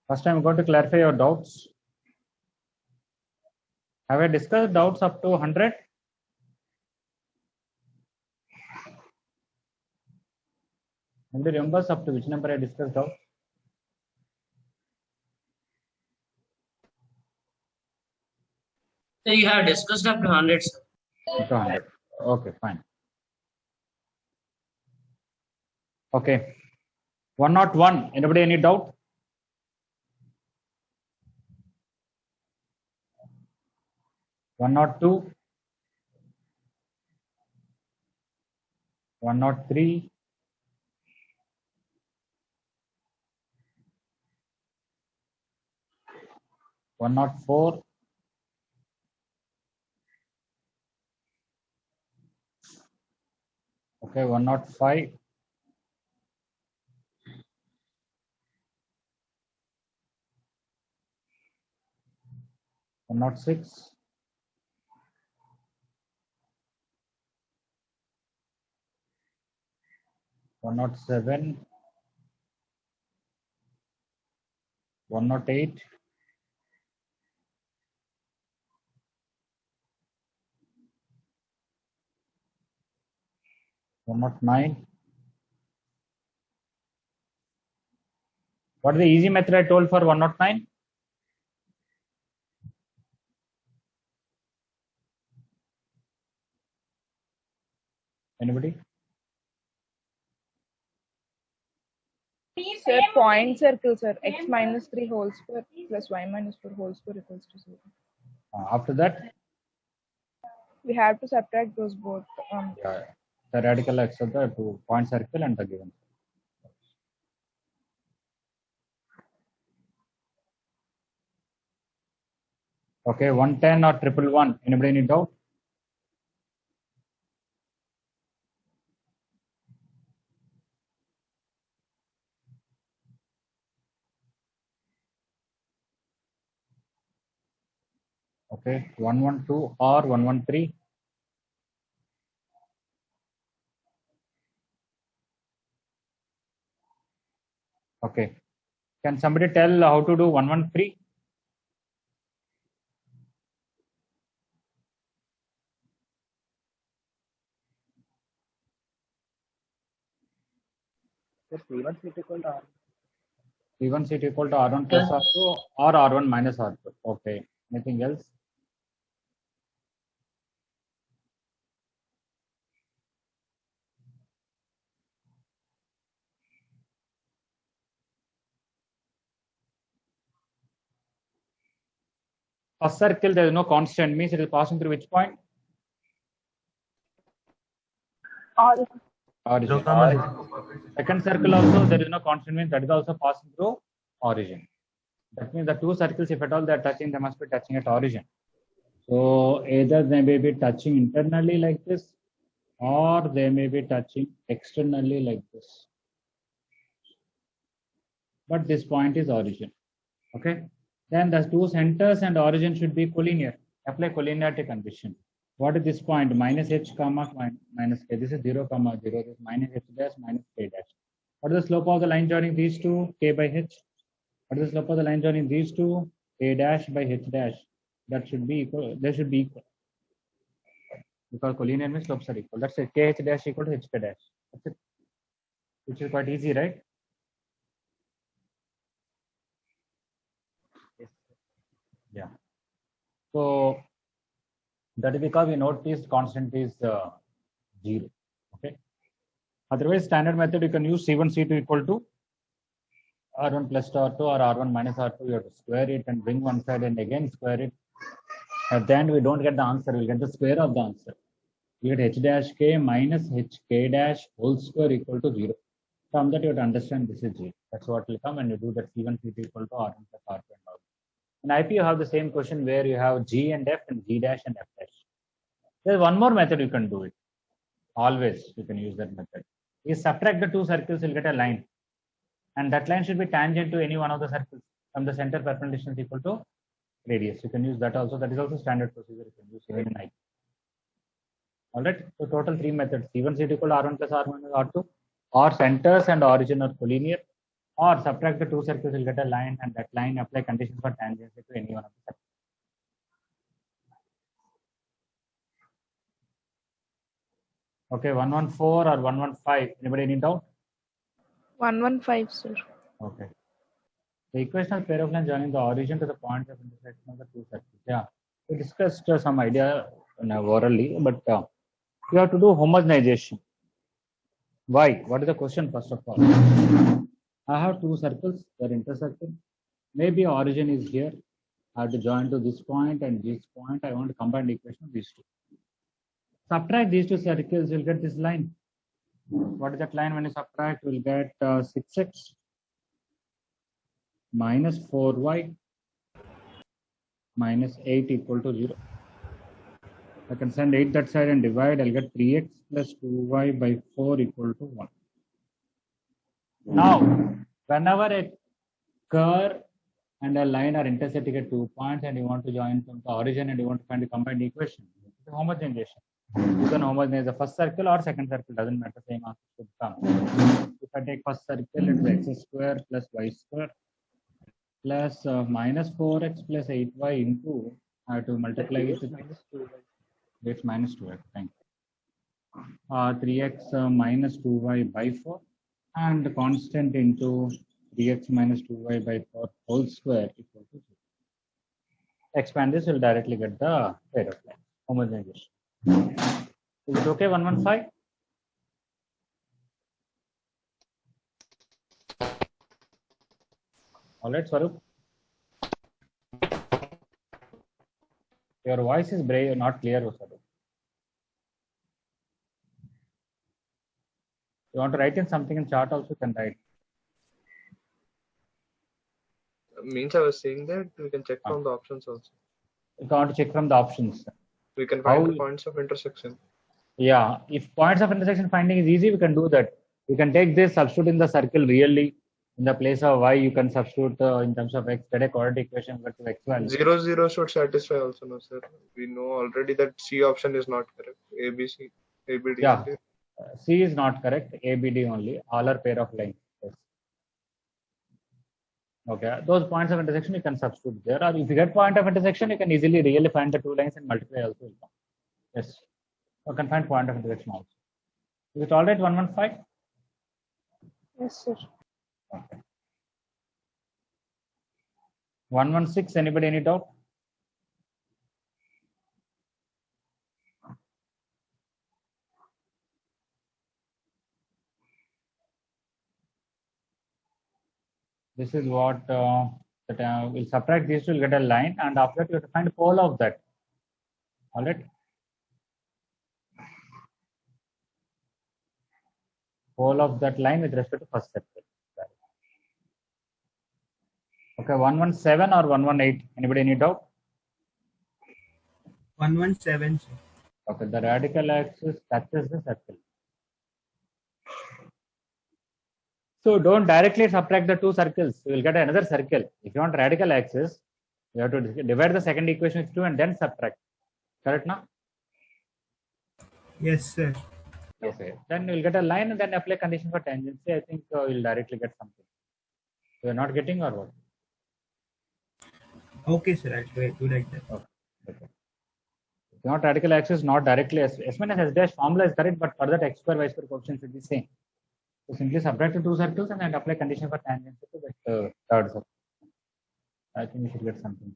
First, I'm going to clarify your doubts. Have I discussed doubts up to 100? Anybody remembers up to which number I discussed doubts? So you have discussed up to 100, sir. Up to 100. Okay, fine. Okay. 101. Anybody any doubt? One not two. 103. 104. 105. 106. 107. 108. 109. What is the easy method I told for 109? Anybody? Sir, point circle, sir. X minus 3 whole square plus y minus 4 whole square equals to 0. After that? We have to subtract those both. The radical x of the two point circle and the given. Okay, 110 or 111. Anybody need doubt? Okay, 112 or 113. Okay, can somebody tell how to do 113? P1 seat equal to R. P1 seat equal to R1 plus R2 or R1 minus R2. Okay, anything else? First circle, there is no constant, means it is passing through which point? Origin. Second circle also, there is no constant, means that is also passing through origin. That means the two circles, if at all they are touching, they must be touching at origin. So either they may be touching internally like this, or they may be touching externally like this. But this point is origin. Okay. Then the two centers and origin should be collinear. Apply collinearity condition. What is this point? Minus h comma minus k. This is 0 comma 0. This is minus h dash minus k dash. What is the slope of the line joining these two? K by h. What is the slope of the line joining these two? K dash by h dash. That should be equal. They should be equal. Because collinear means slopes are equal. That's it. Kh dash equal to hk dash. That's it. Which is quite easy, right? Yeah. So that is because we noticed constant is 0. Okay. Otherwise, standard method you can use C1 C2 equal to R1 plus R2 or R1 minus R2. You have to square it and bring one side and again square it. At the end, we don't get the answer. We'll get the square of the answer. We get h dash k minus hk dash whole square equal to 0. From that, you have to understand this is 0. That's what will come when you do that C1 C2 equal to R1 plus R2 and R2. In IP, you have the same question where you have G and F and G dash and F dash. There's one more method you can do it. Always you can use that method. You subtract the two circles, you'll get a line. And that line should be tangent to any one of the circles. From the center, perpendicular distance equal to radius. You can use that also. That is also standard procedure you can use even in IP. Alright. So total three methods. C1 C2 equal to R1 plus R1 minus R2. Or centers and origin are collinear. or subtract the two circles, you'll get a line, and that line apply conditions for tangency to any one of the circles. Okay, 114 or 115. Anybody any doubt? 115, sir. Okay. The equational pair of lines joining the origin to the point of intersection of the two circles. Yeah, we discussed some idea orally, but you have to do homogenization. Why? What is the question first of all? I have two circles, they're intersecting. Maybe origin is here. I have to join to this point and this point. I want to combine the equation of these two. Subtract these two circles, you'll get this line. What is that line when you subtract? You'll get 6x minus 4y minus 8 equal to 0. I can send 8 that side and divide. I'll get 3x plus 2y by 4 equal to 1. Now, whenever a curve and a line are intersecting at 2 points and you want to join from the origin and you want to find a combined equation, it's homogenization. You can homogenize the first circle or second circle, doesn't matter, same answer should come. If I take first circle, it's x square plus y square plus minus 4x plus 8y into, I have to multiply it with it's minus 2x, thank you. 3x minus 2y by 4 and constant into 3x minus 2y by 4 whole square equal to 0. Expand this, you'll directly get the pair of lines, homogenization. Is it okay, 115? All right, Swarup. Your voice is not clear, Swarup. You want to write in something in chat also, you can write. Means I was saying that we can check from the options also. You want to check from the options. We can find the points of intersection. Yeah, if points of intersection finding is easy, we can do that. You can take this, substitute in the circle really. In the place of y, you can substitute in terms of x, get a quadratic equation with x value. 0, 0 should satisfy also, no, sir. We know already that C option is not correct. A, B, C, A, B, D. Yeah, C is not correct. A, B, D only. All are pair of lines. Yes. Okay, those points of intersection you can substitute there. Or if you get point of intersection, you can easily really find the two lines and multiply also. Yes, you can find point of intersection also. Is it all right, 115? Yes, sir. Okay. 116, anybody any doubt? This is what we'll subtract these two, you'll get a line, and after that you have to find pole of that. All right. Pole of that line with respect to first circle. Okay, 117 or 118. Anybody any doubt? 117. Okay, the radical axis touches the circle. So don't directly subtract the two circles. You will get another circle. If you want radical axis, you have to divide the second equation with 2 and then subtract. Correct now? Yes, sir. Okay. Then you will get a line and then apply condition for tangency. I think you will directly get something. You are not getting or what? Okay, sir. I'll try to like that. Okay. Okay. If you want radical axis, not directly S minus S dash formula is correct, but for that x square y square coefficient should be same. So simply subtract the two circles and then apply condition for tangency to the third circle. I think we should get something.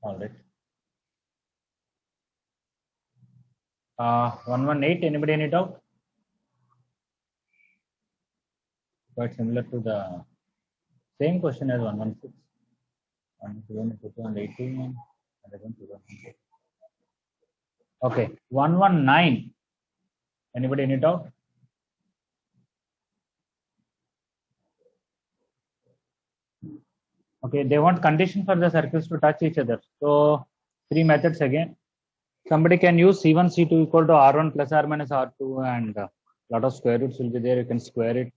All right. 118. Anybody any doubt? Quite similar to the same question as 116. 2018 and again 2018. Okay, 119. Anybody any doubt? Okay, they want condition for the circles to touch each other. So three methods again. Somebody can use C1, C2 equal to R1 plus R minus R2, and a lot of square roots will be there. You can square it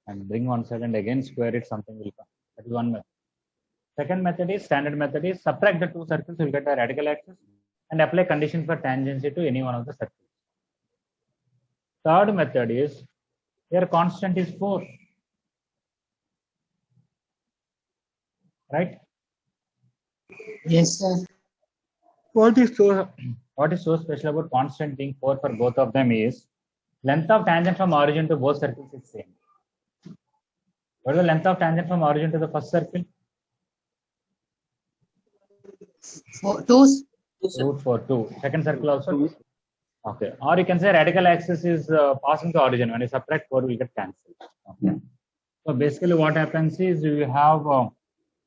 and bring one side and again square it, something will come. That is one method. Second method is, standard method is, subtract the two circles, you will get a radical axis and apply condition for tangency to any one of the circles. Third method is here constant is 4. Right? Yes, sir. What is so special about constant being 4 for both of them is length of tangent from origin to both circles is same. What is the length of tangent from origin to the first circle? Two. Root 4, 2. Second circle also? Okay. Or you can say radical axis is passing to origin. When you subtract 4, will get cancelled. Okay. So basically what happens is you have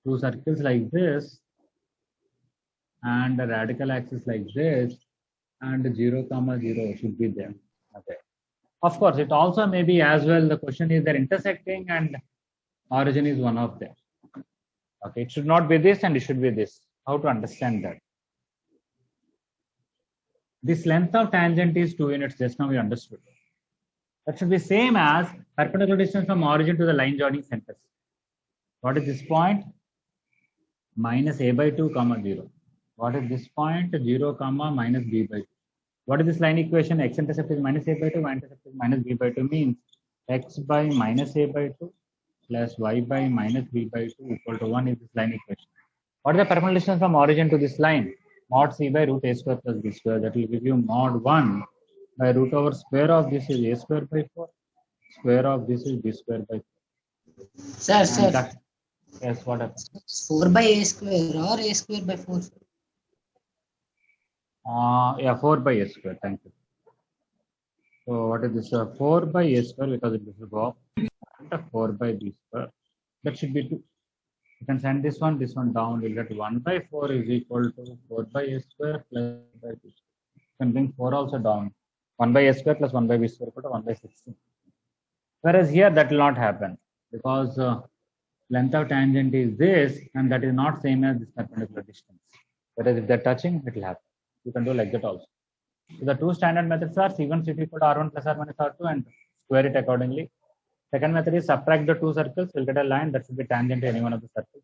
two circles like this and a radical axis like this, and 0, 0 should be there. Okay. Of course, it also may be as well. The question is they're intersecting and origin is one of them. Okay. It should not be this and it should be this. How to understand that? This length of tangent is 2 units. Just now we understood. That should be same as perpendicular distance from origin to the line joining centers. What is this point? Minus a by 2 comma 0. What is this point? 0 comma minus b by 2. What is this line equation? X-intercept is minus a by 2, y-intercept is minus b by 2 means x by minus a by 2 plus y by minus b by 2 equal to 1 is this line equation. What is the perpendicular distance from origin to this line? Mod c by root a square plus b square. That will give you mod 1 by root over square of this is a square by 4. Square of this is b square by 4. Sir. Yes, what happens? 4 by a square or a square by 4? Yeah, 4 by a square. Thank you. So what is this? 4 by a square because it will go up. And 4 by b square. That should be 2. You can send this one down. We'll get 1 by 4 is equal to 4 by a square plus by b square. You can bring 4 also down. 1 by a square plus 1 by b square equal to 1 by 16. Whereas here that will not happen because length of tangent is this and that is not same as this perpendicular distance. Whereas if they're touching, it will happen. You can do like that also. So the two standard methods are C1 C2 equal to R1 plus R minus R2 and square it accordingly. Second method is subtract the two circles, we'll get a line that should be tangent to any one of the circles.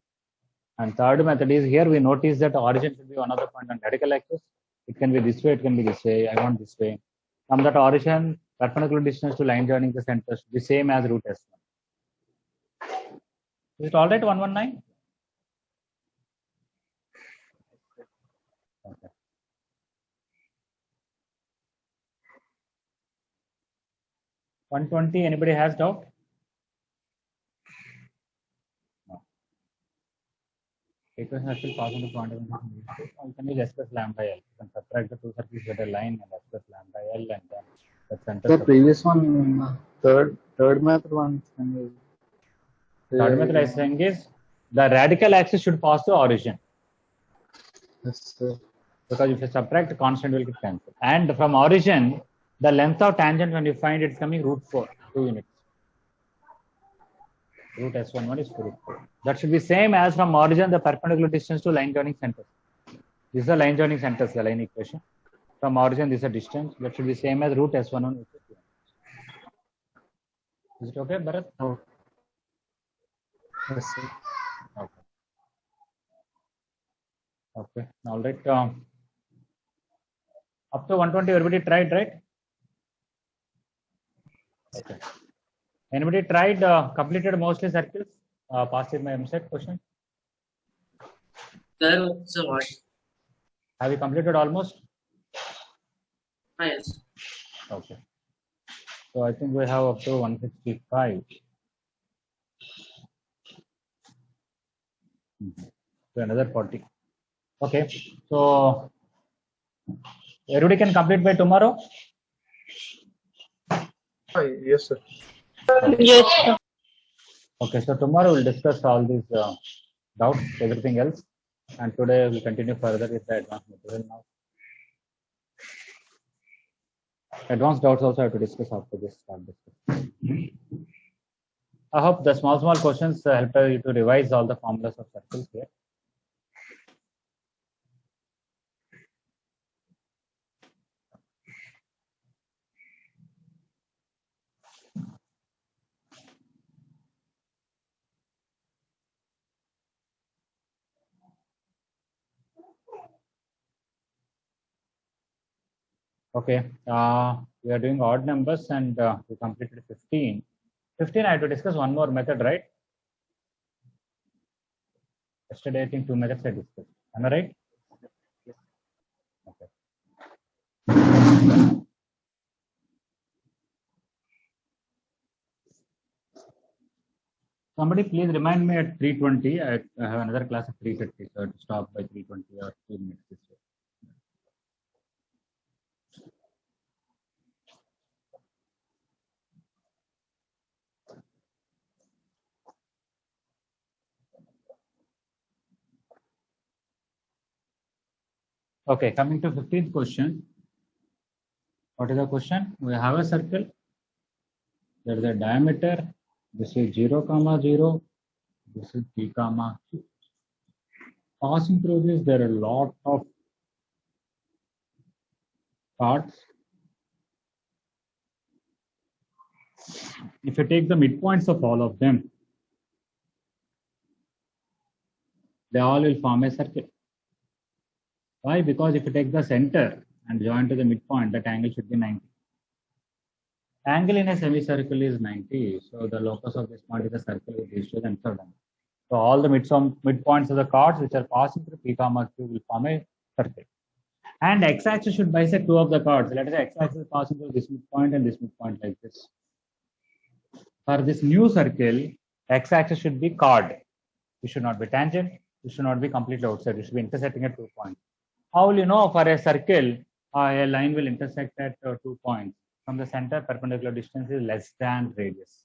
And third method is here we notice that origin should be one of the point on radical axis. It can be this way, it can be this way. I want this way. From that origin, perpendicular distance to line joining the center should be same as root S1. Is it all right, 119? Okay. $120, anybody has doubt? No. Equation has still passing the point of you can use S plus lambda L. You can subtract the two circles, get a line and S plus lambda L and then the center. The previous one, third method one. Third method I saying is the radical axis should pass the origin. Yes, sir. Because if you subtract, constant will get cancelled. And from origin, the length of tangent when you find it's coming root 4, 2 units. Root S11 is root 4. That should be same as from origin the perpendicular distance to line joining centers. This is the line joining centers, the line equation. From origin, this is a distance. That should be same as root S11 which is 2 units. Is it okay, Bharat? Oh. Yes, sir. Okay. Okay. All right. Up to 120, everybody tried, right? Okay. Anybody tried completed mostly circles? Passed with my MSET question. Sir, so what? Have you completed almost? Yes. Okay. So I think we have up to 165. So another 40. Okay. So everybody can complete by tomorrow? Yes, sir. Yes, sir. Okay. So tomorrow we'll discuss all these doubts, everything else. And today we'll continue further with the advanced material now. Advanced doubts also I have to discuss after this. I hope the small questions help you to revise all the formulas of circles here. Okay, we are doing odd numbers and we completed 15. 15, I have to discuss one more method, right? Yesterday, I think 2 methods I discussed. Am I right? Okay. Somebody please remind me at 3:20. I have another class at 3:30, so I have to stop by 3:20 or 2 minutes this way. Okay, coming to 15th question. What is the question? We have a circle. There is a diameter. This is 0, 0. This is 3, Q. Passing through this, there are a lot of parts. If you take the midpoints of all of them, they all will form a circle. Why? Because if you take the center and join to the midpoint, that angle should be 90. Angle in a semicircle is 90, so the locus of this point is a circle with these two and so on. So all the midpoints of the chords which are passing through P, Q will form a circle. And x-axis should bisect two of the chords. Let us say x-axis is passing through this midpoint and this midpoint like this. For this new circle, x-axis should be chord. It should not be tangent. It should not be completely outside. It should be intersecting at 2 points. How will you know for a circle, a line will intersect at 2 points? From the center, perpendicular distance is less than radius.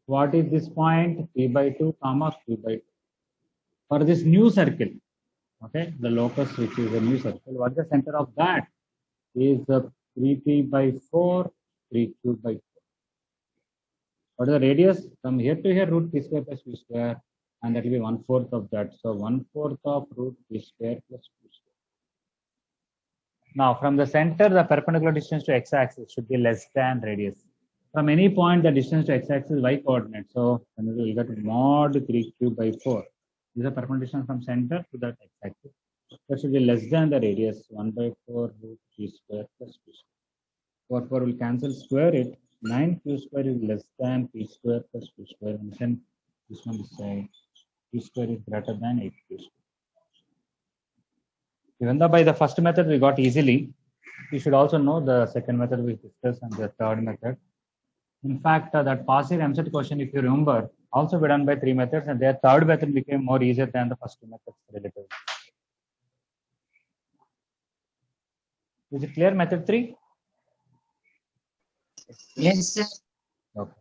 What is this point? P by 2, Q by 2. For this new circle, okay, the locus which is a new circle, what is the center of that? Is 3P by 4, 3Q by 4. What is the radius? From here to here, root P square plus Q square, and that will be 1/4 of that. So 1/4 of root P square plus Q square. Now, from the center, the perpendicular distance to x-axis should be less than radius. From any point, the distance to x-axis is y-coordinate. So, we will get mod 3Q by 4. This is the perpendicular distance from center to that x-axis. That should be less than the radius, 1/4 root P square plus Q square. 4 will cancel, square it. 9Q square is less than P square plus Q square. And then this one is P square is greater than 8Q square. Even though by the first method we got easily, you should also know the second method we discussed and the third method. In fact, that past year MCET question, if you remember, also be done by 3 methods, and their third method became more easier than the first 2 methods relatively. Is it clear, method 3? Yes, sir. Okay.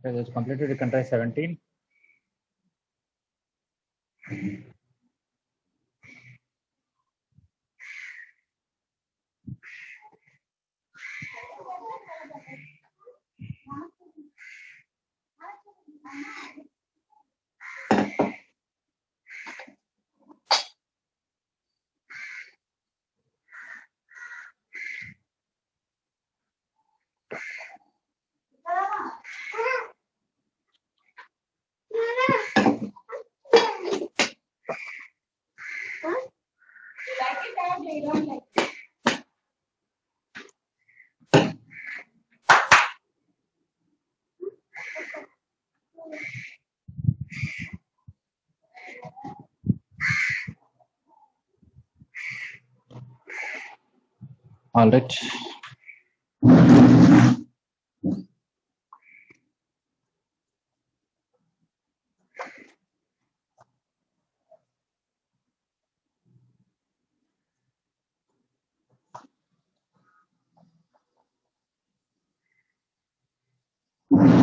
Okay, that's completed. You can try 17. All right.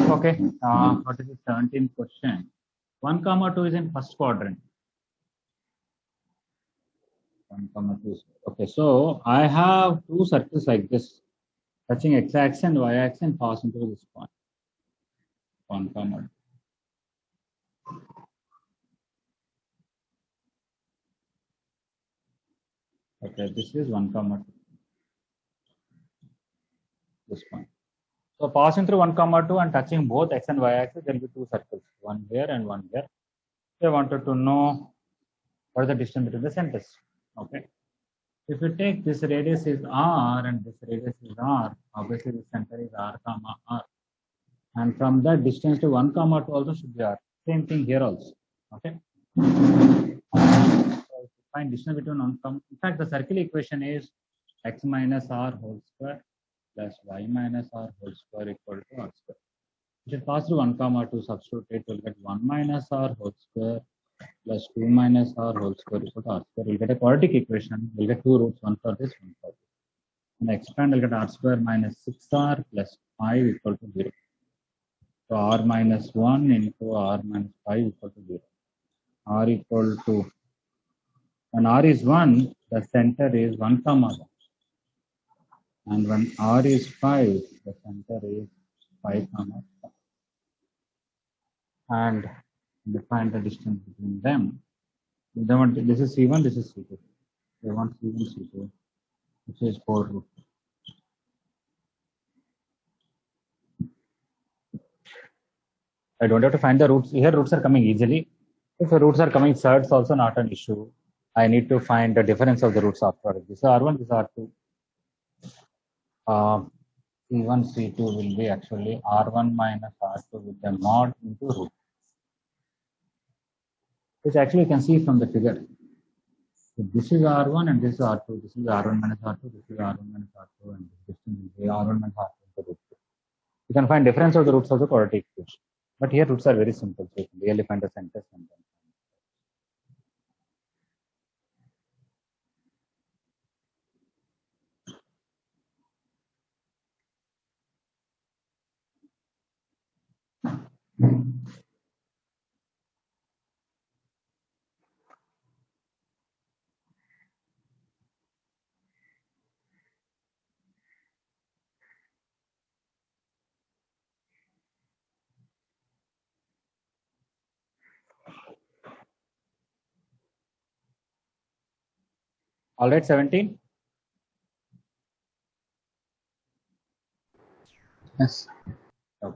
Okay. What is the 17th question? 1, 2 is in first quadrant. 1, 2. Okay, so I have two circles like this, touching x-axis and y-axis and passing through this point. 1, 2. Okay, this is 1, 2. This point. So passing through 1, 2 and touching both x and y axis, there will be two circles, one here and one here. So I wanted to know what is the distance between the centers. Okay. If you take this radius is r and this radius is r, obviously the center is r comma r. And from that distance to 1, 2 also should be r. Same thing here also. Okay. So find distance between 1, in fact, the circle equation is x minus r whole square plus y minus r whole square equal to r square. We should pass through 1, 2, substitute it, we'll get 1 minus r whole square plus 2 minus r whole square equal to r square. We'll get a quadratic equation, we'll get two roots, one for this, one for this. And expand, we'll get r square minus 6r plus 5 equal to 0. So r minus 1 into r minus 5 equal to 0. R equal to, when r is 1, the center is 1, 1. And when r is 5, the center is 5, 5. And define the distance between them. This is C1, this is C2. They want C1, C2, which is 4 root. I don't have to find the roots. Here roots are coming easily. If the roots are coming third, it's also not an issue. I need to find the difference of the roots afterwards. This is R1, this is R2. C1, C2 will be actually R1 minus R2 with the mod into root. Which actually you can see from the figure. So this is R1 and this is R2. This is R1 minus R2, this is R1 minus R2, and this distance will be R1 minus R2 into root 2. You can find difference of the roots of the quadratic equation. But here roots are very simple, so you can really find the centers and then. All right, 17. Yes. Okay.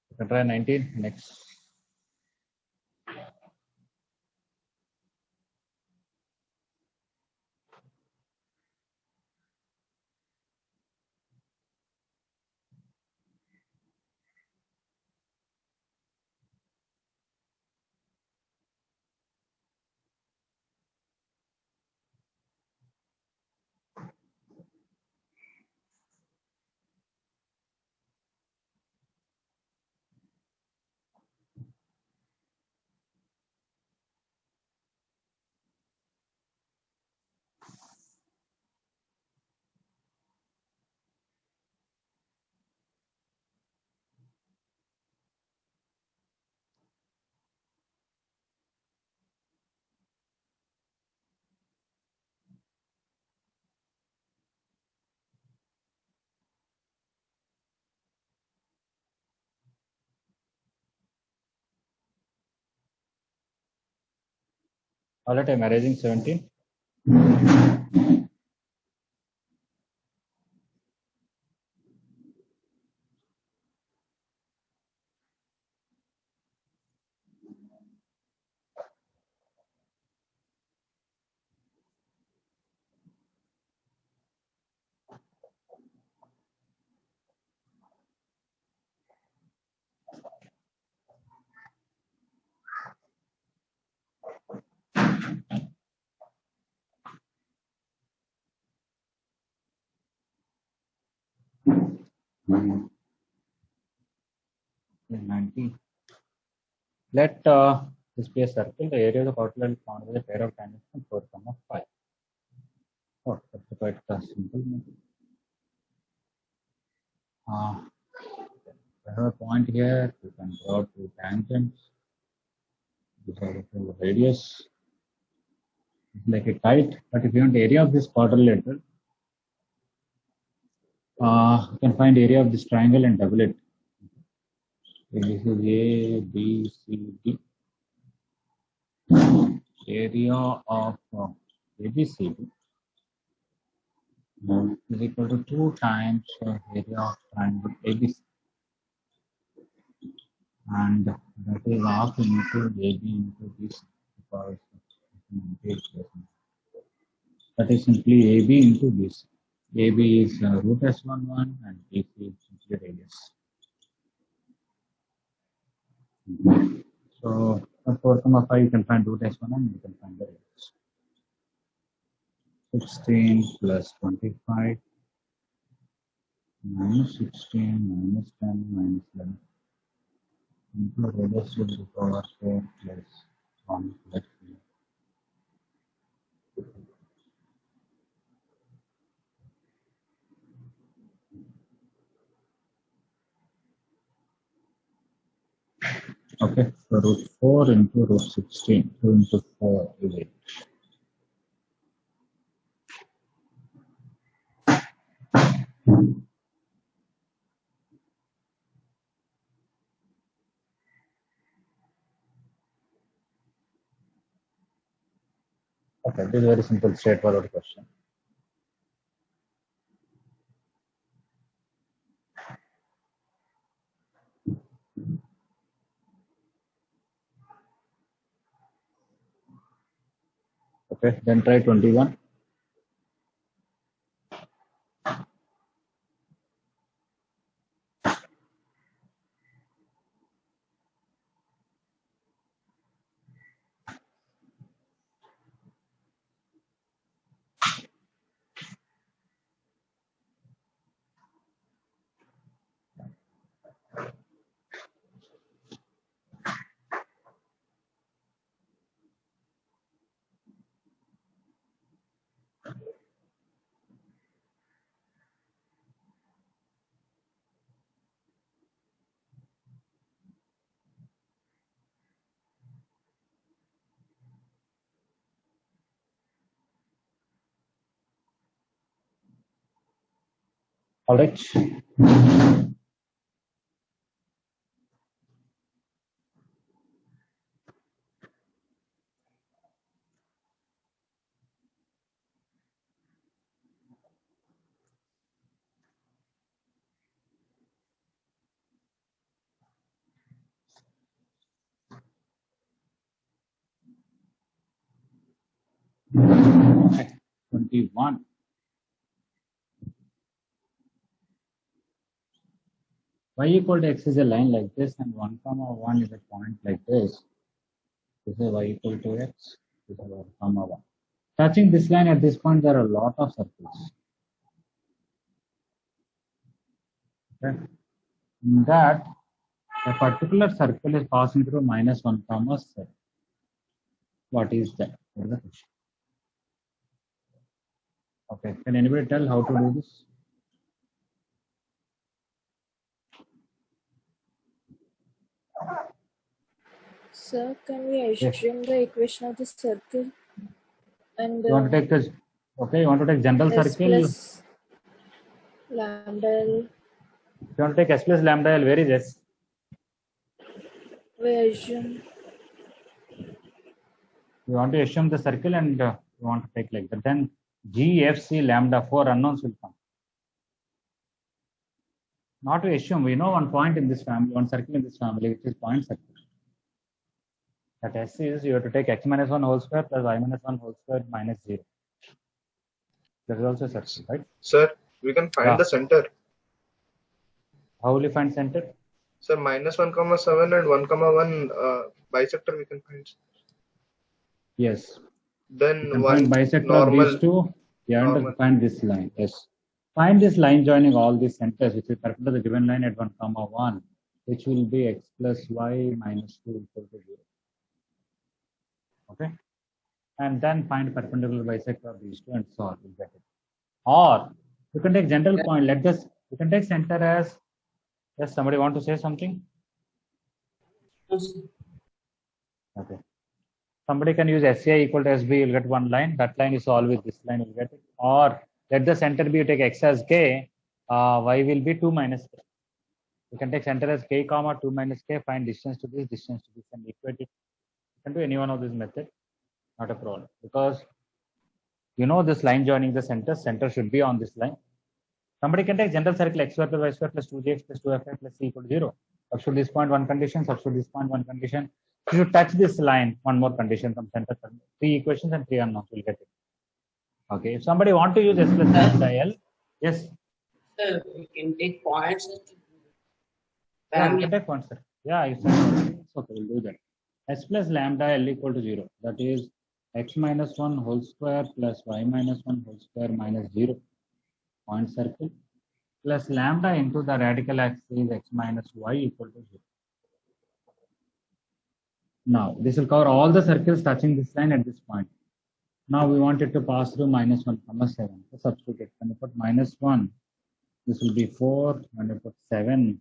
You can try 19 next. All right, I'm arranging 17. 90. Let this be a circle. The area of the quadrilateral is found with a pair of tangents from 4, 5. Oh, that's quite simple. I have a point here. You can draw two tangents. These are the radius. It's like a kite, but if you want the area of this quadrilateral, you can find area of this triangle and double it. This is A, B, C, D. Area of ABCD is equal to 2 times area of triangle ABC, and that is half into AB into BC, because that is simply AB into BC. AB is root S11 and BC is simply radius. So from 4, 5 you can find root S1 and you can find the radius. 16 plus 25 minus 16 minus 10 minus 11 into radius to the power 4 plus 1 plus 3. Okay, so root 4 into root 16, 2 into 4 is 8. Okay, this is a very simple, straightforward question. Okay, then try 21. All right. Okay, 21. Y equal to x is a line like this, and 1, 1 is a point like this. This is y equal to x. This is 1, 1. Touching this line at this point, there are a lot of circles. Okay. In that, a particular circle is passing through minus 1, 7. What is that? What is the question? Okay, can anybody tell how to do this? Sir, can we assume the equation of the circle? And You want to take this? Okay, you want to take general S circle. plus lambda L. If you want to take S plus lambda L, where is S? We assume. You want to assume the circle and you want to take like that. Then G, F, C, lambda, 4 unknowns will come. Not to assume, we know one point in this family, one circle in this family, which is point circle. That S is, you have to take x minus 1 whole square plus y minus 1 whole square minus 0. That is also a circle, right? Sir, we can find the center. How will you find center? Sir, minus 1, 7 and 1, 1 bisector we can find. Yes. Then You can one find bisector of normal. these two. You have to normal. find this line. Yes. Find this line joining all these centers, which is perpendicular to the given line at 1, 1, which will be x plus y minus 2 equal to 0. Okay. And then find perpendicular bisector of these two and solve. You'll get it. Or you can take general point. Let this. You can take center as. Yes. Somebody want to say something? Okay. Somebody can use SCI equal to SB. You'll get one line. That line is solved with this line. You'll get it. Or let the center be. You take x as k. Y will be 2 minus k. You can take center as k comma 2 minus k. Find distance to this, and equate it. You can do any one of these methods. Not a problem, because you know this line joining the center should be on this line. Somebody can take general circle x square plus y square plus 2gx plus 2fy plus c equal to 0. Substitute this point one condition, substitute this point one condition. You should touch this line, one more condition from center. 3 equations and 3 unknowns will get it. Okay, if somebody want to use s plus lambda L, yes. Sir, you can take points. Yeah, you can take points, sir. Yeah, it's okay, we'll do that. S plus lambda L equal to 0. That is x minus 1 whole square plus y minus 1 whole square minus 0 point circle plus lambda into the radical axis x minus y equal to 0. Now this will cover all the circles touching this line at this point. Now we want it to pass through minus 1 comma 7. So substitute it. When you put minus 1, this will be 4. When you put 7,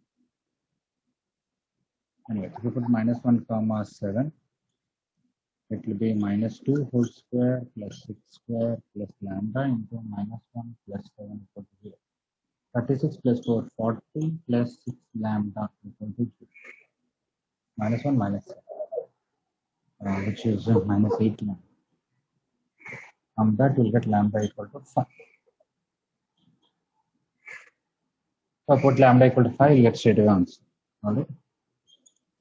anyway, if you put minus 1 comma 7, it will be minus 2 whole square plus 6 square plus lambda into minus 1 plus 7 equal to 0. 36 plus 4, 40 plus 6 lambda equal to 0. Minus 1 minus 7, which is minus 8 lambda. From that, you'll get lambda equal to 5. So put lambda equal to 5, you'll get straight away answer. All right.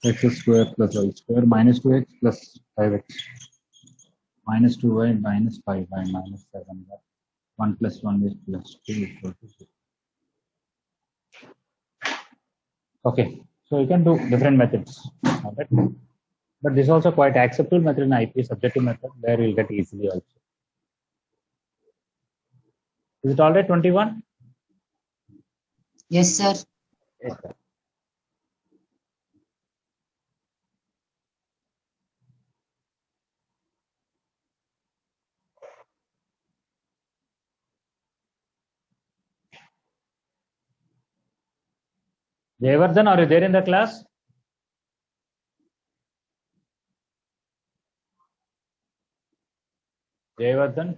X square plus y square minus 2x plus 5x minus 2y minus 5y minus 7y. 1 plus 1 is plus 2 equal to 0. Okay, so you can do different methods. All right. But this is also quite acceptable method in IP, subjective method, where you'll get easily also. Is it all right, 21? Yes, sir. Yes, sir. Jayavardhan, are you there in the class? Jayavardhan?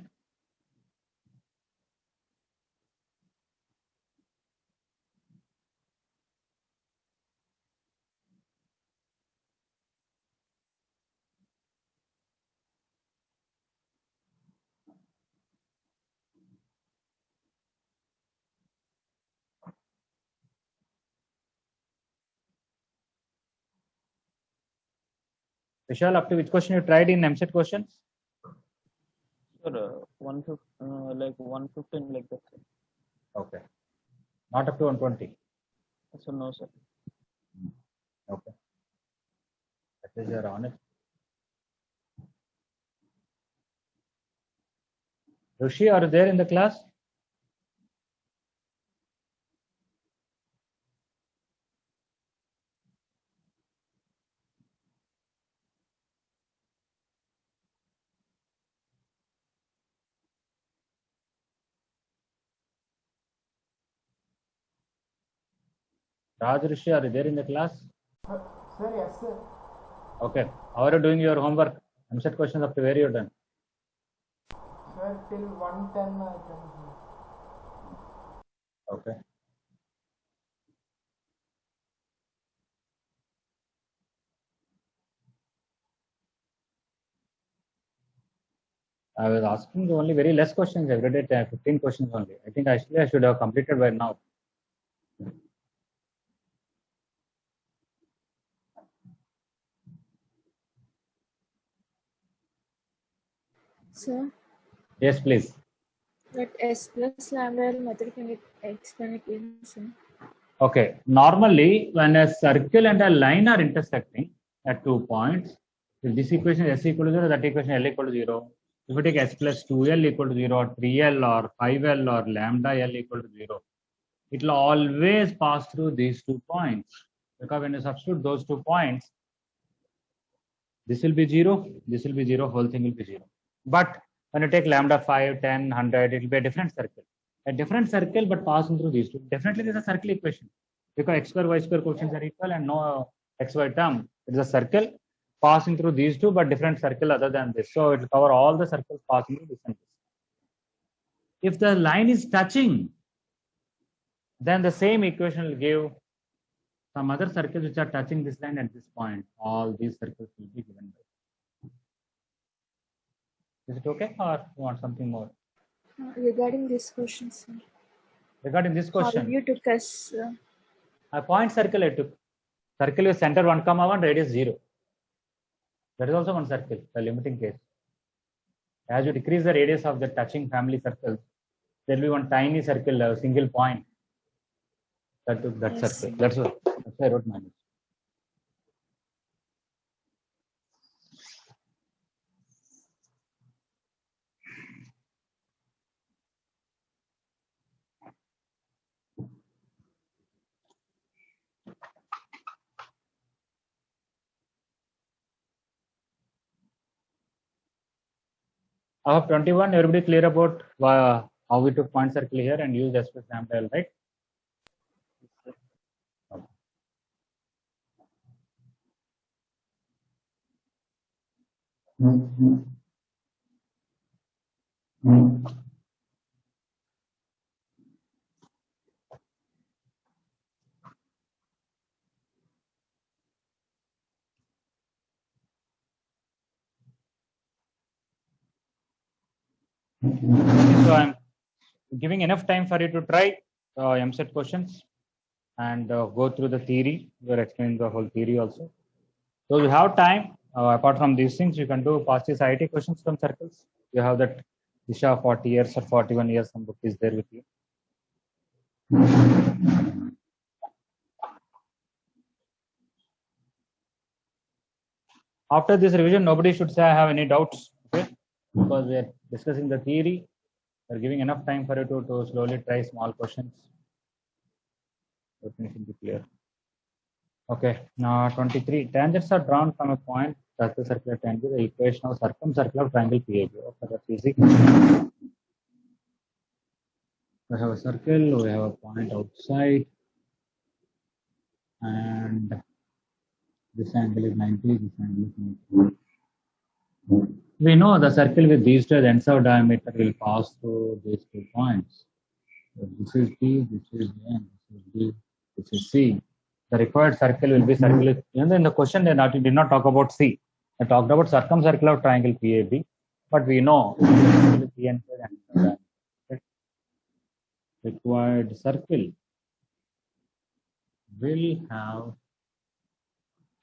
Vishal, up to which question you tried in MCET questions? Sir, 115, like 115 like that. Sir. Okay. Not up to 120. So no, sir. Okay. That is your honest. Rishi, are you there in the class? Raj, Rishi, are you there in the class? Sir, yes, sir. Okay. How are you doing your homework? MCET questions up to where you're done? Sir, till 110 I can do. Okay. I was asking only very less questions every day, 15 questions only. I think actually I should have completed by now. Sir, Yes, please. that S plus lambda L method, can you explain it again, sir? Okay. Normally, when a circle and a line are intersecting at 2 points, if this equation is S equal to 0, that equation L equal to 0, If you take s plus 2l equal to 0 or 3l or 5l or lambda l equal to 0, it will always pass through these 2 points, because when you substitute those 2 points, this will be 0, this will be 0, whole thing will be 0. But when you take lambda 5, 10, 100, it will be a different circle. A different circle, but passing through these two. Definitely, this is a circle equation, because x square, y square coefficients are equal and no xy term. It is a circle passing through these two, but different circle other than this. So it will cover all the circles passing through this and this. If the line is touching, then the same equation will give some other circles which are touching this line at this point. All these circles will be given by. Is it okay, or you want something more? Regarding this question, sir. Regarding this question, How you took us. a point circle I took. Circle with center 1, 1, radius 0. That is also one circle, the limiting case. As you decrease the radius of the touching family circles, there will be one tiny circle, a single point that took that Yes. circle. That's why I wrote minus. I have 21. Everybody clear about how we took point circle here and used S plus lambda L, right? Okay. So I'm giving enough time for you to try MSET questions and go through the theory. We're explaining the whole theory also. So you have time. Apart from these things, you can do past year IT questions from circles. You have that Disha 40 years or 41 years. Some book is there with you. After this revision, nobody should say I have any doubts, okay? Because we are discussing the theory. We're giving enough time for you to slowly try small questions. Everything should be clear. Okay, now 23. Tangents are drawn from a point that's the circular tangent, the equation of circumcircular triangle PAB. Okay, that's easy. We have a circle, we have a point outside, and this angle is 90, this angle is 90. We know the circle with these two ends of diameter will pass through these 2 points. So this is D, this is A, and this is B, this is C. The required circle will be circle. In the question, they did not talk about C. They talked about circumcircular triangle PAB, but we know P and required circle will have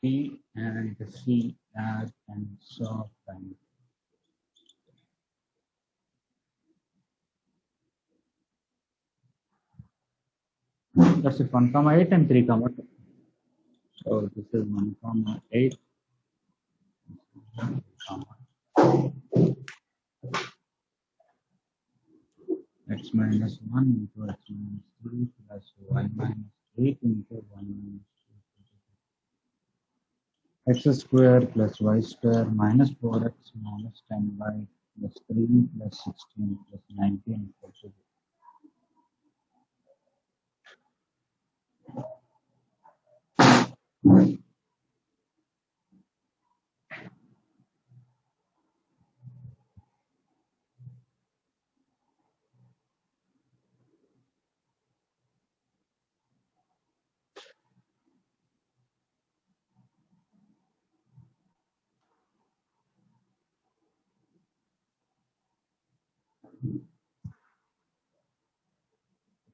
P and C as ends of diameter. That's it, 1,8 and 3,2. So this is 1,8. X minus 1 into x minus 3 plus y minus 8 into 1 minus 2. X square plus y square minus 4x minus 10y plus 3 plus 16 plus 19 equals to 0.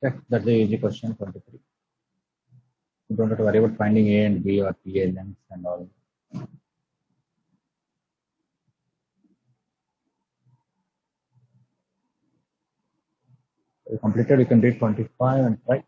Okay, that's the easy question 23. You don't have to worry about finding A and B or PA lengths and all. So you completed, you can read 25 and try.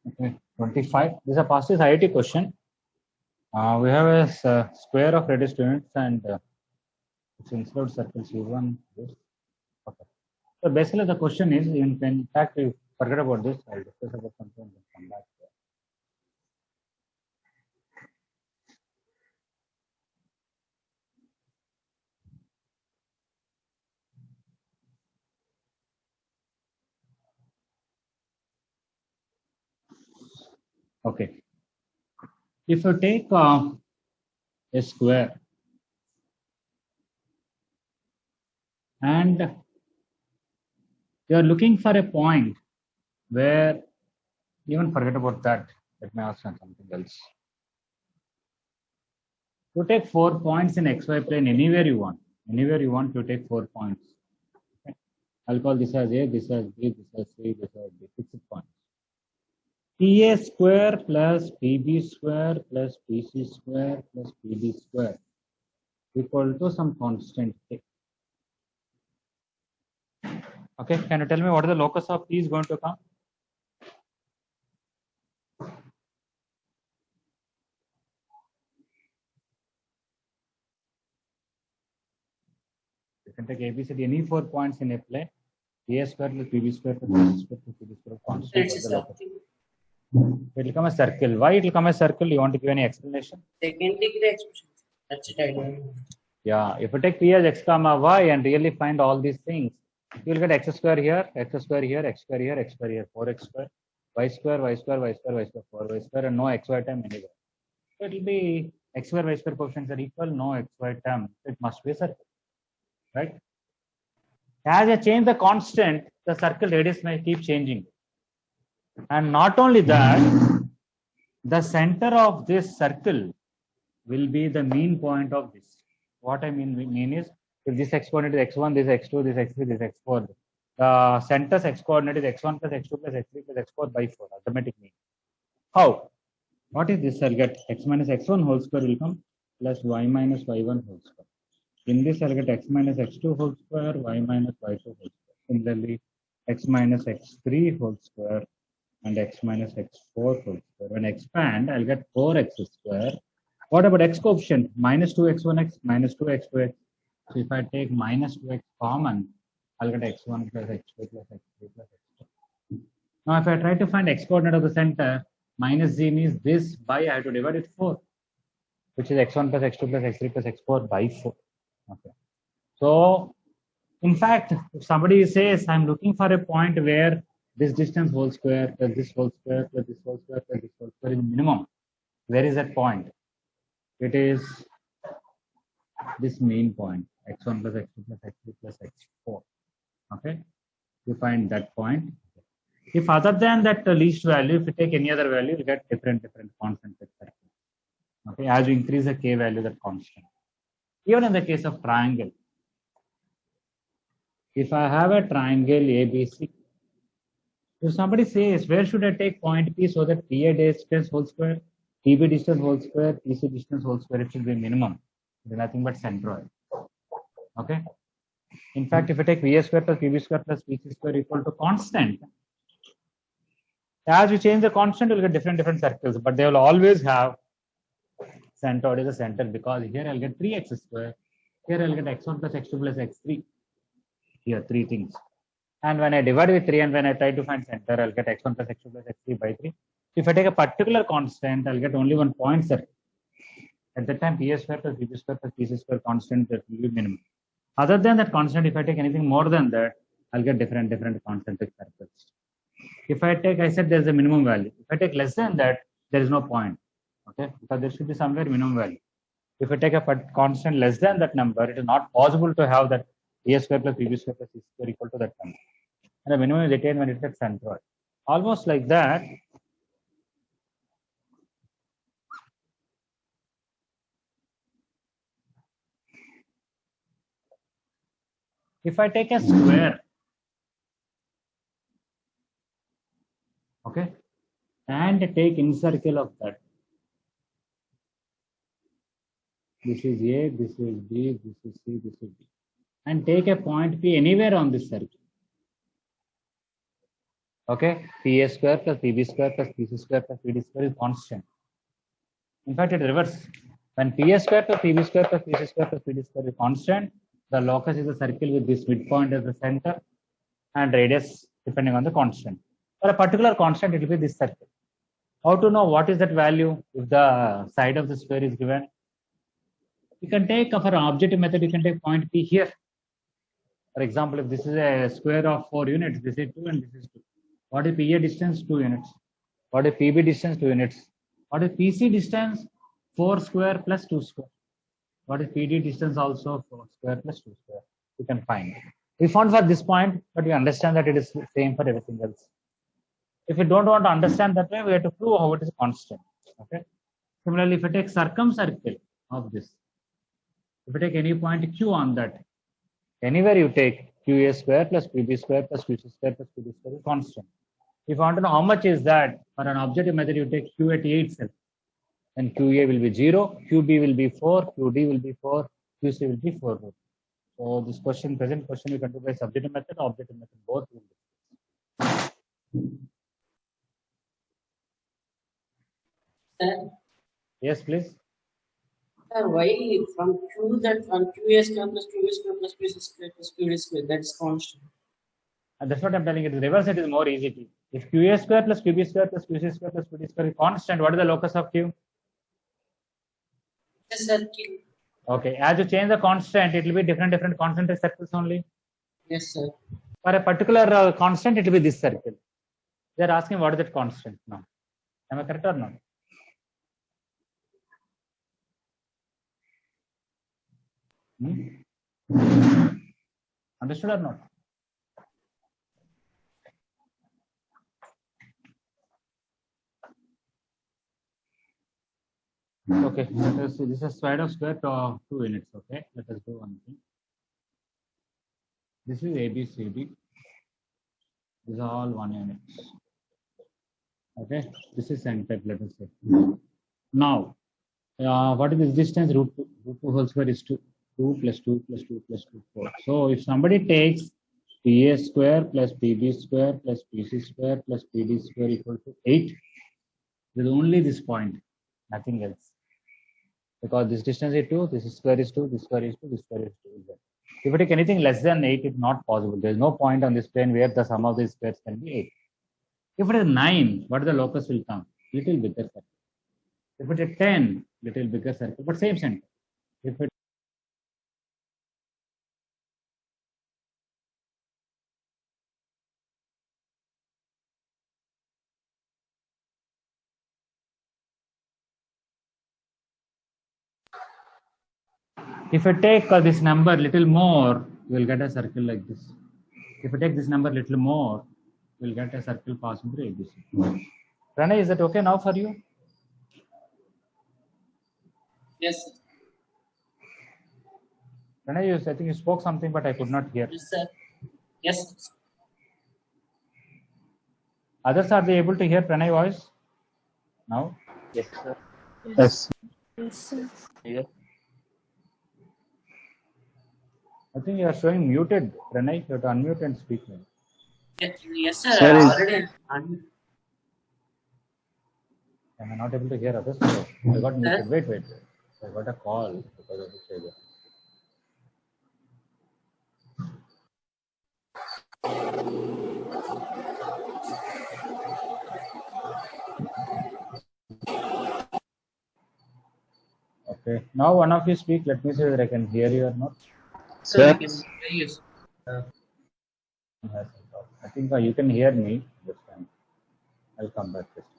Okay, 25. This is a past IIT question. We have a square of radius units and it's includes circle C1. This. Okay. So basically, the question is, in fact, you forget about this. I'll discuss about something and come back. Okay. If you take a square and you are looking for a point where, even forget about that. Let me ask something else. You take 4 points in xy plane anywhere you want. Anywhere you want, you take 4 points. Okay. I'll call this as A, this as B, this as C, this as D. 6 points. PA square plus PB square plus PC square plus PD square equal to some constant K. Okay, can you tell me what is the locus of P is going to come? You can take ABCD any 4 points in a plane. PA square plus PB square plus PC square plus PD square constant. It's a circle. It will come a circle. Why it will come a circle? You want to give any explanation? Second degree expression. That's it, I don't know. Yeah, if you take P as x comma y and really find all these things, you will get x square here, x square here, x square here, x square here, 4x square, y square, y square, y square, y square, 4y square, and no xy term anywhere. So it will be x square, y square coefficients are equal, no xy term. It must be a circle, right? As I change the constant, the circle radius may keep changing. And not only that, the center of this circle will be the mean point of this. What I mean is, if this x coordinate is x1, this x2, this x3, this x4, the center's x coordinate is x1 plus x2 plus x3 plus x4 by 4, arithmetic mean. How? What is this? I'll get x minus x1 whole square will come plus y minus y1 whole square. In this, I'll get x minus x2 whole square, y minus y2 whole square. Similarly, x minus x3 whole square and x minus x4 whole square. When I expand, I'll get 4x square. What about x coefficient? Minus 2x1x, minus 2x2x. So if I take minus 2x common, I'll get x1 plus x2 plus x3 plus x2. Now, if I try to find x coordinate of the center, minus z means this by I have to divide it 4, which is x1 plus x2 plus x3 plus x4 by 4. Okay. So, in fact, if somebody says, I'm looking for a point where this distance whole square plus this whole square plus this whole square plus this whole square is minimum, where is that point? It is this main point, x1 plus x2 plus x3 plus x4. Okay, you find that point. If other than that least value, if you take any other value, you get different constant. Okay, as you increase the k value, that constant. Even in the case of triangle, if I have a triangle ABC, if somebody says, where should I take point P so that PA distance whole square, PB distance whole square, PC distance whole square, it should be minimum. It is nothing but centroid. Okay. In fact, if I take VA square plus PB square plus PC square equal to constant, as you change the constant, you'll get different circles, but they will always have centroid is a center, because here I'll get 3x square, here I'll get x1 plus x2 plus x3. Here, 3 things. And when I divide with 3 and when I try to find center, I'll get x1 plus x2 plus x3 by 3. If I take a particular constant, I'll get only one point circle. At that time, PA square plus PB square plus PC square constant will be minimum. Other than that constant, if I take anything more than that, I'll get different concentric circles. If I take, I said there's a minimum value. If I take less than that, there is no point. Okay, because there should be somewhere minimum value. If I take a constant less than that number, it is not possible to have that A square plus PB square plus C square equal to that number. And the minimum is attained when it is centroid. Almost like that. If I take a square, okay, and take incircle of that. This is A, this is B, this is C, this is D. And take a point P anywhere on this circle. Okay, PA square plus PB square plus PC square plus PD square is constant. In fact, it reverses. When PA square plus PB square plus PC square plus PD square is constant, the locus is a circle with this midpoint as the center and radius depending on the constant. For a particular constant, it will be this circle. How to know what is that value if the side of the square is given? You can take, for an objective method, you can take point P here. For example, if this is a square of 4 units, this is 2 and this is 2. What is PA distance? 2 units. What is PB distance? 2 units. What is PC distance? 4 square plus 2 square. What is PD distance? Also 4 square plus 2 square. You can find. We found for this point, but we understand that it is same for everything else. If you don't want to understand that way, we have to prove how it is constant. Okay. Similarly, if you take circumcircle of this, if you take any point Q on that, anywhere you take QA square plus PB square plus QC square plus PD square is constant. If you want to know how much is that, for an objective method, you take Q at A itself. Then QA will be 0, QB will be 4, QD will be 4, QC will be 4. So this question, present question, you can do by subjective method, objective method, both will be. Sir, Yes, please. sir, why from Q that from QA square plus QB square plus PC square plus QD square, that's constant. And that's what I'm telling you. The reverse it is more easy to. If QA square plus QB square plus QC square plus PD square is constant, what is the locus of Q? The circle. Okay, as you change the constant, it will be different concentric circles only. Yes, sir. For a particular constant, it will be this circle. They are asking what is that constant now. Am I correct or not? Understood or not? Okay, let us see. This is side of square to 2 units. Okay, let us do one thing. This is ABCD. These are all 1 unit. Okay, this is centered. Let us say. Now, what is this distance? Root 2 whole square is 2. 2 plus 2 plus 2 plus 2, 4. So if somebody takes PA square plus PB square plus PC square plus PD square equal to 8, there is only this point, nothing else. Because this distance is 2, this square is 2, this square is 2, this square is 2. If you take anything less than 8, it's not possible. There is no point on this plane where the sum of these squares can be 8. If it is 9, what is the locus will come? Little bigger circle. If it is 10, little bigger circle, but same center. If it If I take this number little more, you will get a circle like this. If I take this number little more, you will get a circle passing through ABC. Pranay, is that okay now for you? Yes, sir. Pranay, I think you spoke something, but I could not hear. Yes, sir. Yes, sir. Others, are they able to hear Pranay voice now? Yes, sir. Yes. Yes, sir. Yes. I think you are showing muted, Pranay. You have to unmute and speak. Yes, sir. Sorry. Already. Am I not able to hear others? So I got muted. Wait. I got a call because of this. Okay. Now one of you speak. Let me see whether I can hear you or not. Sir, Sir. we can hear you, sir. I think you can hear me this time. I'll come back this time.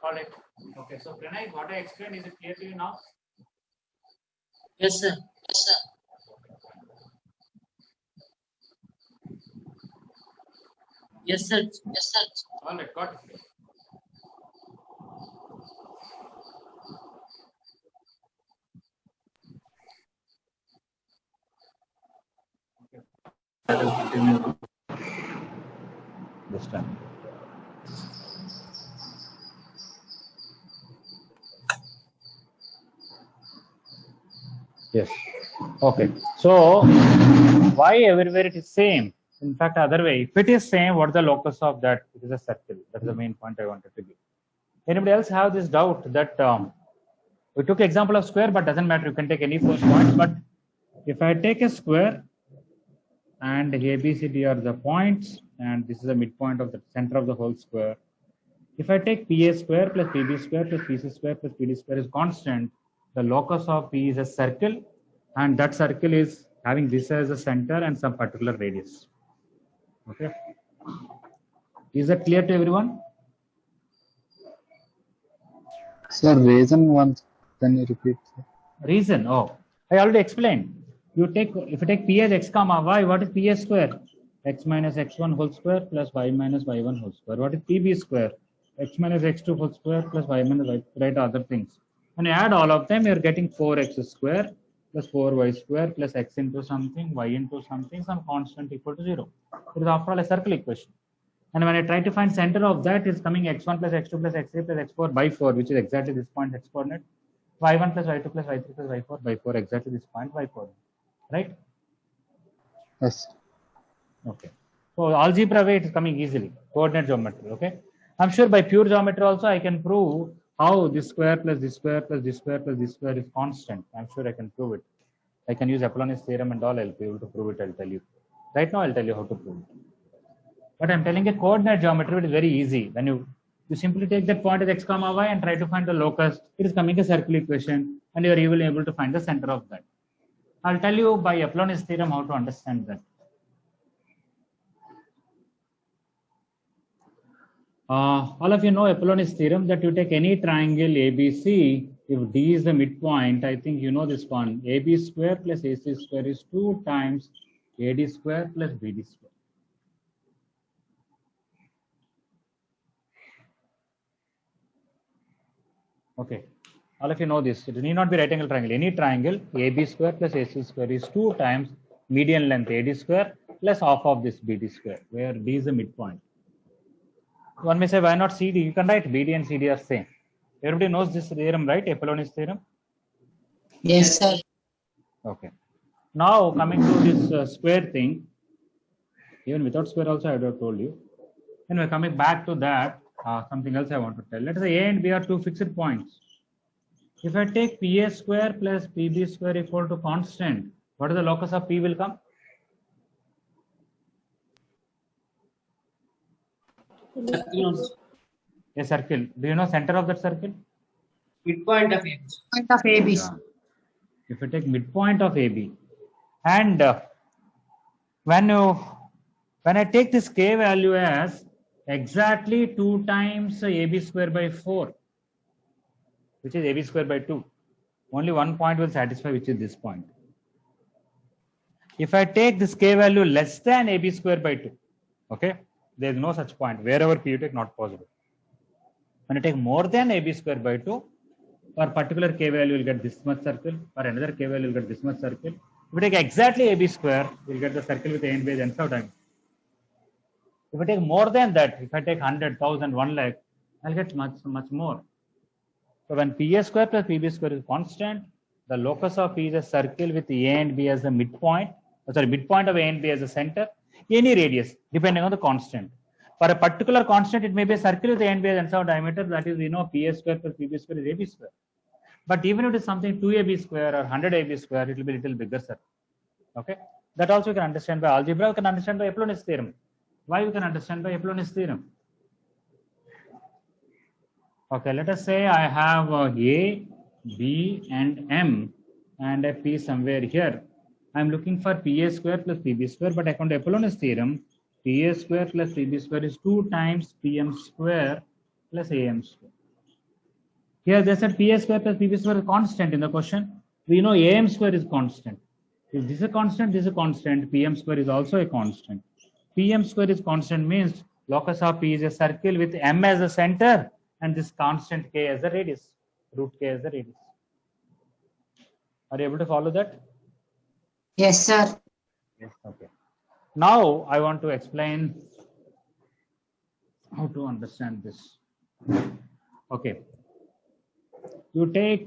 All right. Okay. So Pranay, what I explained, is it clear to you now? Yes, sir. Yes, sir. Yes, sir. Yes, sir. All right. Got it. That will continue this time. Yes. Okay. So why everywhere it is same? In fact, other way, if it is same, what is the locus of that? It is a circle. That is the main point I wanted to give. Anybody else have this doubt that we took example of square, but doesn't matter. You can take any 4 points. But if I take a square and A, B, C, D are the points, and this is the midpoint of the center of the whole square. If I take PA square plus PB square plus PC square plus PD square is constant, the locus of P is a circle, and that circle is having this as a center and some particular radius. Okay. Is that clear to everyone? Sir, reason once, can you repeat? Sir? Reason, oh, I already explained. You take, if you take P as x comma y, what is P square? X minus x1 whole square plus y minus y1 whole square. What is PB square? X minus x2 whole square plus y minus y, right, other things. When you add all of them, you're getting 4x square plus 4y square plus x into something, y into something, some constant equal to 0. It is after all a circle equation. And when I try to find center of that, it's coming x1 plus x2 plus x3 plus x4 by 4, which is exactly this point x coordinate. y1 plus y2 plus y3 plus y4 by 4, exactly this point y coordinate. Right? Yes. Okay. So algebra way it is coming easily. Coordinate geometry. Okay. I'm sure by pure geometry also I can prove how this square plus this square plus this square plus this square is constant. I'm sure I can prove it. I can use Apollonius theorem and all. I'll be able to prove it. I'll tell you. Right now I'll tell you how to prove it. But I'm telling a coordinate geometry, it is very easy. When you simply take that point as x comma y and try to find the locus, it is coming a circle equation, and you are even able to find the center of that. I'll tell you by Apollonius theorem how to understand that. All of you know Apollonius theorem that you take any triangle ABC, if D is the midpoint, I think you know this one, AB square plus AC square is 2 times AD square plus BD square. Okay, all of you know this. It need not be right angle triangle. Any triangle, AB square plus AC square is 2 times median length AD square plus half of this BD square, where D is the midpoint. One may say, why not CD? You can write BD and CD are same. Everybody knows this theorem, right? Apollonius theorem. Yes, sir. Okay. Now coming to this square thing, even without square also I would have told you. Anyway, coming back to that, something else I want to tell. Let us say A and B are 2 fixed points. If I take PA square plus PB square equal to constant, what is the locus of P will come? A circle. Do you know center of that circle? Midpoint of x. Point of AB. Yeah. If you take midpoint of AB, and when I take this k value as exactly 2 times AB square by 4, which is AB square by 2, only one point will satisfy, which is this point. If I take this k value less than AB square by 2, okay, there is no such point. Wherever P you take, not possible. When I take more than AB square by 2, for particular k value, you will get this much circle. For another k value, you will get this much circle. If we take exactly AB square, you will get the circle with A and B as ends of diameter. If I take more than that, if I take 100, 1000, 1 lakh, I'll get much more. So when PA square plus PB square is constant, the locus of P is a circle with A and B as the midpoint. Midpoint of A and B as the center. Any radius, depending on the constant. For a particular constant, it may be a circle with A and B as ends of diameter. That is, we know PA square plus PB square is AB square. But even if it is something 2AB square or 100AB square, it will be a little bigger circle. Okay, that also you can understand by algebra. You can understand by Apollonius theorem. Why you can understand by Apollonius theorem? Okay, let us say I have A, B, and M, and a P somewhere here. I am looking for PA square plus PB square, but according to Apollonius theorem, PA square plus PB square is 2 times PM square plus AM square. Here they said PA square plus PB square is constant in the question. We know AM square is constant. If this is a constant, this is a constant. PM square is also a constant. PM square is constant means locus of P is a circle with M as the center and this constant K as the radius, root K as the radius. Are you able to follow that? Yes, sir. Yes. Okay. Now I want to explain how to understand this. Okay. You take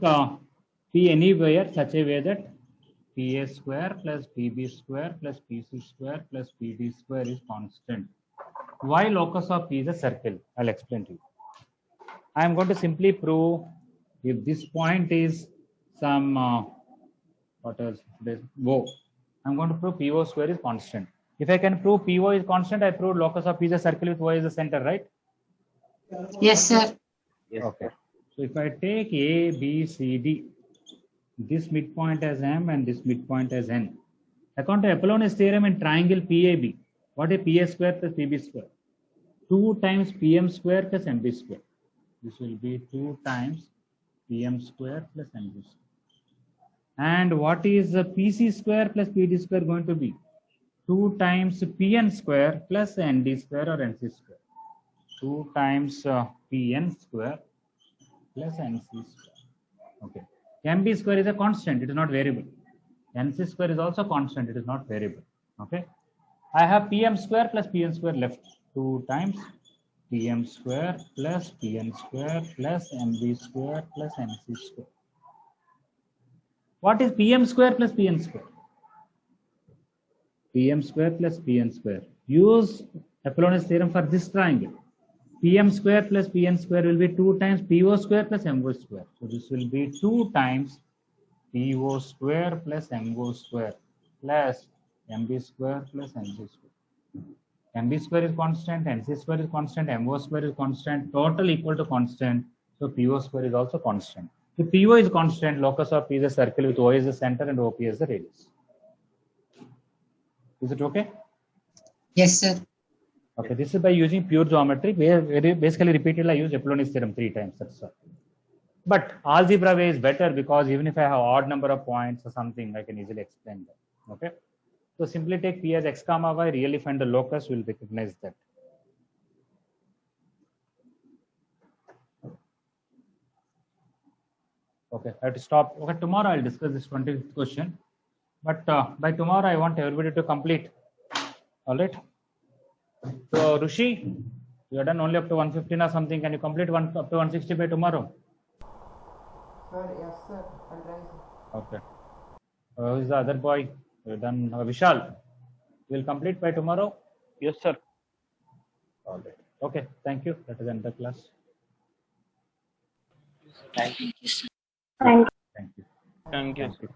P anywhere such a way that PA square plus PB square plus PC square plus PD square is constant. Why locus of P is a circle? I'll explain to you. I am going to simply prove if this point is some what else? O. I'm going to prove PO square is constant. If I can prove PO is constant, I proved locus of P is a circle with O as the center, right? Yes, sir. Okay. So if I take A, B, C, D, this midpoint as M and this midpoint as N. According to Apollonius theorem in triangle PAB, what is PA square plus PB square? 2 times PM square plus MB square. This will be 2 times PM square plus MB square. And what is the PC square plus PD square going to be? 2 times PN square plus ND square or NC square. 2 times PN square plus NC square. Okay. MB square is a constant, it is not variable. NC square is also constant, it is not variable. Okay. I have PM square plus PN square left. 2 times PM square plus PN square plus MB square plus NC square. What is PM square plus PN square? PM square plus PN square. Use Apollonius theorem for this triangle. PM square plus PN square will be 2 times PO square plus MO square. So this will be 2 times PO square plus MO square plus MB square plus NC square. MB square is constant, NC square is constant, MO square is constant, total equal to constant. So PO square is also constant. If PO is constant, locus of P is a circle with O as the center and OP as the radius. Is it okay? Yes, sir. Okay, this is by using pure geometry. Basically repeatedly I use Apollonius theorem 3 times. That's all. But algebra way is better because even if I have odd number of points or something, I can easily explain that. Okay. So simply take P as x comma y, really find the locus, we'll recognize that. Okay, I have to stop. Okay, tomorrow I'll discuss this 25th question. But by tomorrow I want everybody to complete. All right. So Rushi, you are done only up to 115 or something. Can you complete up to 160 by tomorrow? Sir, yes, sir. I'll try, sir. Okay. Who is the other boy? You're done. Vishal, you will complete by tomorrow? Yes, sir. All right. Okay. Thank you. That is end the class. Thank you, sir. Thank you. Thank you. Thank you.